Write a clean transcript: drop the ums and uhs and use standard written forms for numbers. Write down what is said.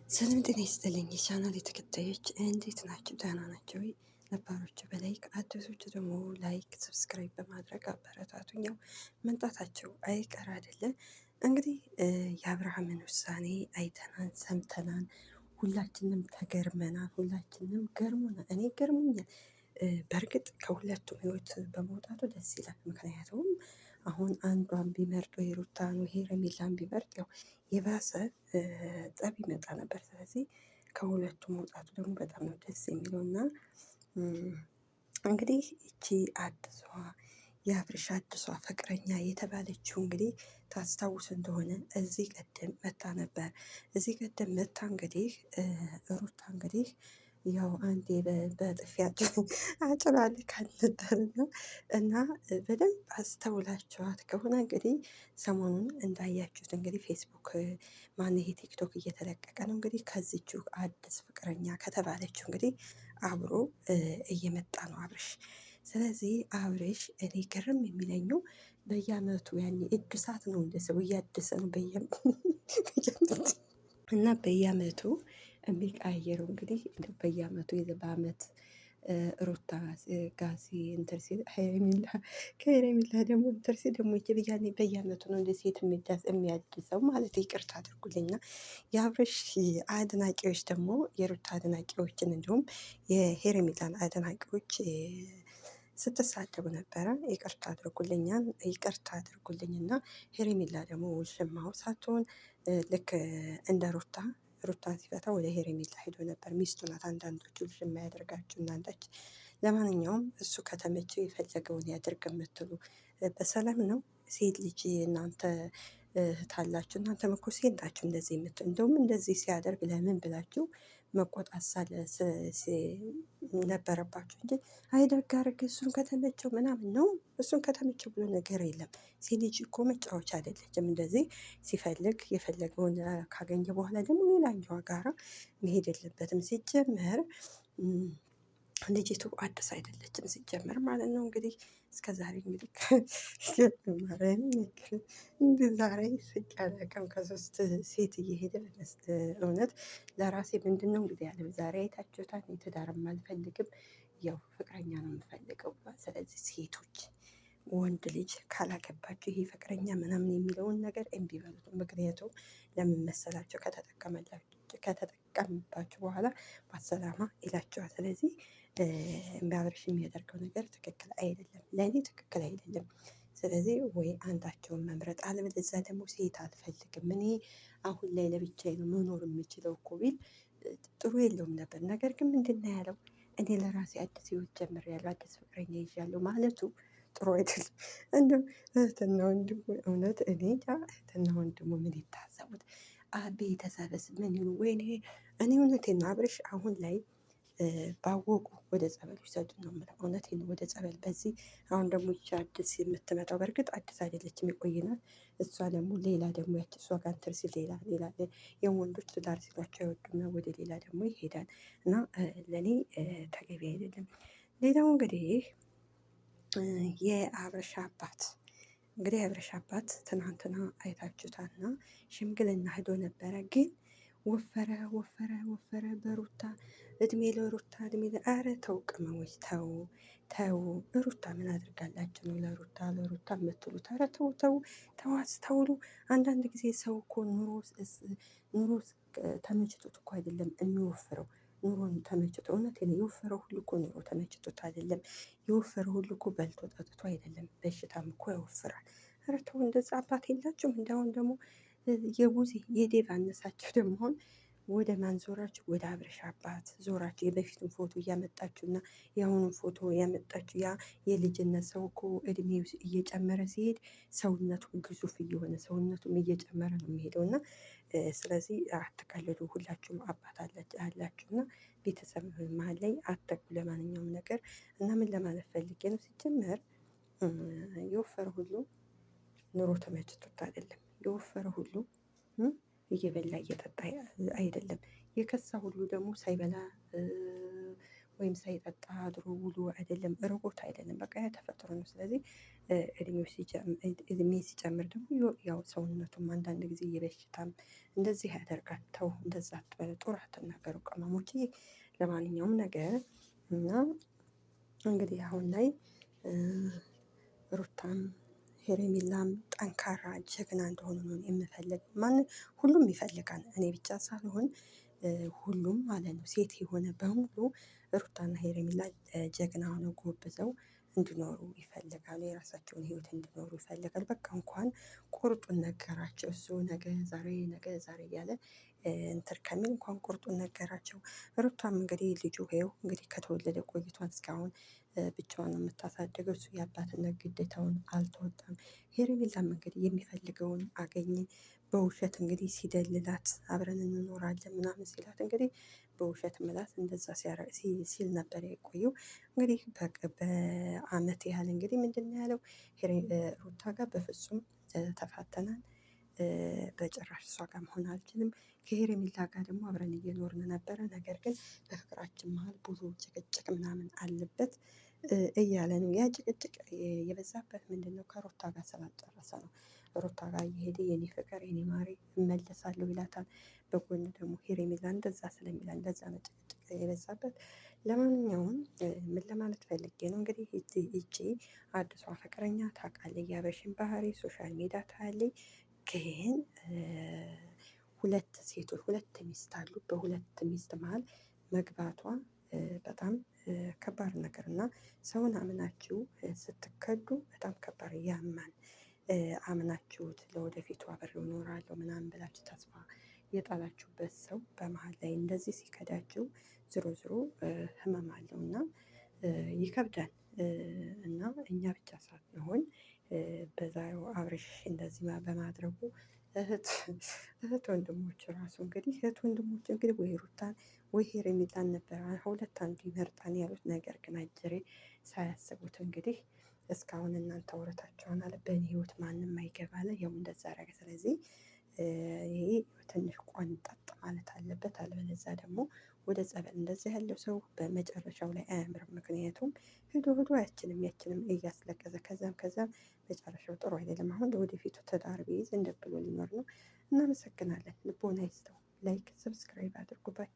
ሰላም ጤና ይስጥልኝ የቻናል ተከታዮች እንዴት ናቸው? ደህና ናቸው ወይ? ነባሮቹ በላይክ አዲሶቹ ደግሞ ላይክ ሰብስክራይብ በማድረግ አበረታቱኝ። ያው መምጣታቸው አይቀር አይደለም። እንግዲህ የአብርሃምን ውሳኔ አይተናል፣ ሰምተናል፣ ሁላችንም ተገርመናል፣ ሁላችንም ገርሞናል። እኔ ገርሞኛል። በእርግጥ ከሁለቱም ህይወት በመውጣቱ ደስ ይላል። ምክንያቱም አሁን አንዷን ቢመርጥ ወይ ሩታን ወይ ሄርሜላን ቢመርጥ ያው የባሰ ጠብ ይመጣ ነበር። ስለዚህ ከሁለቱ መውጣቱ ደግሞ በጣም ነው ደስ የሚለው እና እንግዲህ ይቺ አዲሷ የአብርሽ አዲሷ ፍቅረኛ የተባለችው እንግዲህ ታስታውስ እንደሆነ እዚህ ቀደም መታ ነበር። እዚህ ቀደም መታ እንግዲህ ሩታ እንግዲህ ያው አንዴ በጥፊያቸው አጭላልቃት ነበርና እና በደንብ አስተውላችኋት ከሆነ እንግዲህ ሰሞኑን እንዳያችሁት እንግዲህ ፌስቡክ ማን ይሄ ቲክቶክ እየተለቀቀ ነው እንግዲህ ከዚቹ አዲስ ፍቅረኛ ከተባለችው እንግዲህ አብሮ እየመጣ ነው አብርሽ። ስለዚህ አብርሽ እኔ ግርም የሚለኘው በየአመቱ ያኔ እድሳት ነው እንደ ሰው እያደሰ ነው እና በየአመቱ የሚቀያየረው እንግዲህ በየአመቱ በአመት ሩታ ጋሲ እንትን ሲል ከሄርሜላ ደግሞ እንትን ሲል ደግሞ ብያኔ በየአመቱ ነው እንደ ሴት የሚያድሰው ማለት ይቅርታ አድርጉልኝና የአብርሽ አድናቂዎች ደግሞ የሩታ አድናቂዎችን እንዲሁም የሄርሜላን አድናቂዎች ስትሳደቡ ነበረ። ይቅርታ አድርጉልኛል፣ ይቅርታ አድርጉልኝና ሄርሜላ ደግሞ ውሽማው ሳትሆን ልክ እንደ ሩታን ሲፈታ ወደ ሄርሜላ ሄዶ ነበር። ሚስቱ ናት። አንዳንዶቹ ውሽማ ያደርጋችሁ እናንተች። ለማንኛውም እሱ ከተመቸው የፈለገውን ያደርግ የምትሉ በሰላም ነው። ሴት ልጅ እናንተ ታላችሁ እናንተ እኮ ሴት ናችሁ እንደዚህ የምትሉ እንደውም እንደዚህ ሲያደርግ ለምን ብላችሁ መቆጣት ነበረባችሁ እንጂ አይደግ አድርግ እሱን ከተመቸው ምናምን ነው። እሱን ከተመቸው ብሎ ነገር የለም። ሴት ልጅ እኮ መጫወቻ አይደለችም። እንደዚህ ሲፈልግ የፈለገውን ካገኘ በኋላ ደግሞ ሌላኛዋ ጋራ መሄድ የለበትም። ሲጀመር ልጅቱ አዲስ አይደለችም ሲጀመር ማለት ነው። እንግዲህ እስከ ዛሬ እንግዲህ ዛሬ ስጨነቅም ከሶስት ሴት እየሄደ እውነት ለራሴ ምንድን ነው እንግዲህ ያለ ዛሬ አይታችሁታል። ትዳርም አልፈልግም ያው ፍቅረኛ ነው የምፈልገው። ስለዚህ ሴቶች ወንድ ልጅ ካላገባችሁ ይሄ ፍቅረኛ ምናምን የሚለውን ነገር እምቢ በሉት። ምክንያቱም ለምን መሰላቸው? ከተጠቀምባችሁ በኋላ ማሰላማ ይላቸዋል። ስለዚህ አብርሽ የሚያደርገው ነገር ትክክል አይደለም፣ ለእኔ ትክክል አይደለም። ስለዚህ ወይ አንዳቸውን መምረጥ፣ አለበለዚያ ደግሞ ሴት አልፈልግም እኔ አሁን ላይ ለብቻዬ ነው መኖር የምችለው እኮ ቢል ጥሩ የለውም ነበር። ነገር ግን ምንድን ነው ያለው? እኔ ለራሴ አዲስ ህይወት ጀምሬያለሁ፣ አዲስ ፍቅረኛ ይዣለሁ ማለቱ ጥሩ አይደለም። እንደው እህትና ወንድሙ እውነት እኔ እንጃ እህትና ወንድሙ ምን ይታዘቡት? ቤተሰብስ ምን ይሉ? ወይኔ እኔ እውነቴን ነው አብርሽ አሁን ላይ ባወቁ ወደ ጸበል ይሰዱን ነው የምለው። እውነቴን ነው ወደ ጸበል። በዚህ አሁን ደግሞ ይቺ አዲስ የምትመጣው በእርግጥ አዲስ አይደለችም የቆየናት። እሷ ደግሞ ሌላ ደግሞ ያቺ እሷ ጋር እንትን ሲል ሌላ የወንዶች ትዳር ሲሏቸው አይወዱና ወደ ሌላ ደግሞ ይሄዳል እና ለእኔ ተገቢ አይደለም። ሌላው እንግዲህ የአብርሽ አባት የአብርሽ አባት ትናንትና አይታችሁታልና ሽምግልና ሄዶ ነበረ። ግን ወፈረ ወፈረ ወፈረ በሩታ እድሜ ለሩታ እድሜ ኧረ ተው ቅመሞች ተው ተው። ሩታ ምን አድርጋላችሁ ነው ለሩታ የምትሉት? ኧረ ተው ተው ተው አስተውሉ። አንዳንድ ጊዜ ሰው እኮ ኑሮ ተመችቶት እኮ አይደለም የሚወፍረው። ኑሮን ተመችቶ እውነቴን ነው የወፈረው ሁሉ እኮ ኑሮ ተመችቶት አይደለም። የወፈረው ሁሉ እኮ በልቶ ጠጥቶ አይደለም። በሽታም እኮ ያወፍራል። ኧረ ተው እንደዛ አባት የላችሁም። እንደውም ደግሞ የቡዜ የዴቭ አነሳችሁ ደግሞ አሁን ወደ ማን ዞራችሁ? ወደ አብርሽ አባት ዞራችሁ። የበፊቱን ፎቶ እያመጣችሁ እና የአሁኑን ፎቶ ያመጣችሁ። ያ የልጅነት ሰው እኮ እድሜው እየጨመረ ሲሄድ ሰውነቱም ግዙፍ እየሆነ ሰውነቱም እየጨመረ ነው የሚሄደው እና ስለዚህ አትቀልዱ። ሁላችሁም አባት አላችሁ እና ቤተሰብ መሀል ላይ አትግቡ ለማንኛውም ነገር እና ምን ለማለት ፈልጌ ነው ሲጀመር የወፈረ ሁሉ ኑሮ ተመችቶት አይደለም። የወፈረ ሁሉ እየበላ እየጠጣ አይደለም። የከሳ ሁሉ ደግሞ ሳይበላ ወይም ሳይጠጣ አድሮ ውሎ አይደለም፣ ርቦት አይደለም። በቃ ያ ተፈጥሮ ነው። ስለዚህ እድሜ ሲጨምር ደግሞ ያው ሰውነቱም አንዳንድ ጊዜ የበሽታም እንደዚህ ያደርጋል። ተው እንደዛ አትበሉ፣ ጥሩ አትናገሩ ቅመሞች። ለማንኛውም ነገር እና እንግዲህ አሁን ላይ ሩታም ሄሬሚላም ጠንካራ ጀግና እንደሆኑ ነው የምፈልግ። ሁሉም ይፈልጋል፣ እኔ ብቻ ሳልሆን ሁሉም ማለት ነው። ሴት የሆነ በሙሉ ሩታና ሄሬሚላ ጀግና ሆነው ጎብዘው እንዲኖሩ ይፈልጋሉ። የራሳቸውን ህይወት እንዲኖሩ ይፈልጋል። በቃ እንኳን ቁርጡን ነገራቸው። እሱ ነገ ዛሬ እያለ እንትን ከሚል እንኳን ቁርጡን ነገራቸው። ሩታም እንግዲህ ልጁ ይኸው እንግዲህ ከተወለደ ቆይቷን እስካሁን ብቻዋን ነው የምታሳድገው። እሱ የአባትነት ግዴታውን አልተወጣም። ሄርሜላም እንግዲህ የሚፈልገውን አገኘ። በውሸት እንግዲህ ሲደልላት አብረን እንኖራለን ምናምን ሲላት እንግዲህ በውሸት ምላስ እንደዛ ሲል ነበር የቆየው። እንግዲህ በአመት ያህል እንግዲህ ምንድን ነው ያለው ሩታ ጋር በፍጹም ተፋተናል፣ በጭራሽ እሷ ጋር መሆን አልችልም። ከሄርሜላ ጋር ደግሞ አብረን እየኖርን ነበረ፣ ነገር ግን በፍቅራችን መሀል ብዙ ጭቅጭቅ ምናምን አለበት እያለ ነው። ያ ጭቅጭቅ የበዛበት ምንድን ነው ከሩታ ጋር ስላልጨረሰ ነው። ሩታ ጋር እየሄደ የኔ ፍቅር የኔ ማሬ እመለሳለሁ ይላታል። በጎን ደግሞ ሄርሜላ እንደዛ ስለሚላል እንደዛ ነው ጭቅጭቅ የበዛበት። ለማንኛውም ምን ለማለት ፈልጌ ነው እንግዲህ ይቺ አዲሷ ፍቅረኛ ታውቃለች የአበሽን ባህሪ ሶሻል ሚዲያ ታያለች። ግን ሁለት ሚስት አሉ። በሁለት ሚስት መሀል መግባቷ በጣም ከባድ ነገር እና ሰውን አምናችሁ ስትከዱ በጣም ከባድ ያማል። አምናችሁት ለወደፊቱ አብሬው እኖራለሁ ምናምን ብላችሁ ተስፋ የጣላችሁበት ሰው በመሀል ላይ እንደዚህ ሲከዳችሁ ዝሮ ዝሮ ህመም አለው እና ይከብዳል። እና እኛ ብቻ ሳንሆን በዛሬው አብርሽ እንደዚህ በማድረጉ እህት ወንድሞች ራሱ እንግዲህ ወይ ሩታን ወይ ሄርሜላን ነበር ሁለት አንዱ ይመርጣን ያሉት። ነገር ግን አጅሬ ሳያስቡት እንግዲህ እስካሁን እናንተ አውርታችኋል፣ በእኔ ህይወት ማንም አይገባለ፣ ያው እንደዛ አደረገ። ስለዚህ ይሄ ትንሽ ቆንጠጥ ማለት አለበት። አለበለዚያ ደግሞ ወደ ጸበል እንደዚህ ያለው ሰው በመጨረሻው ላይ አያምርም። ምክንያቱም ሄዶ ያችንም እያስለቀሰ ከዛም መጨረሻው ጥሩ አይደለም። አሁን ለወደፊቱ ትዳር ቢይዝ እንደ ብሎ ሊኖር ነው። እናመሰግናለን። ልቦና ይስጠው። ላይክ ሰብስክራይብ አድርጉ ባይ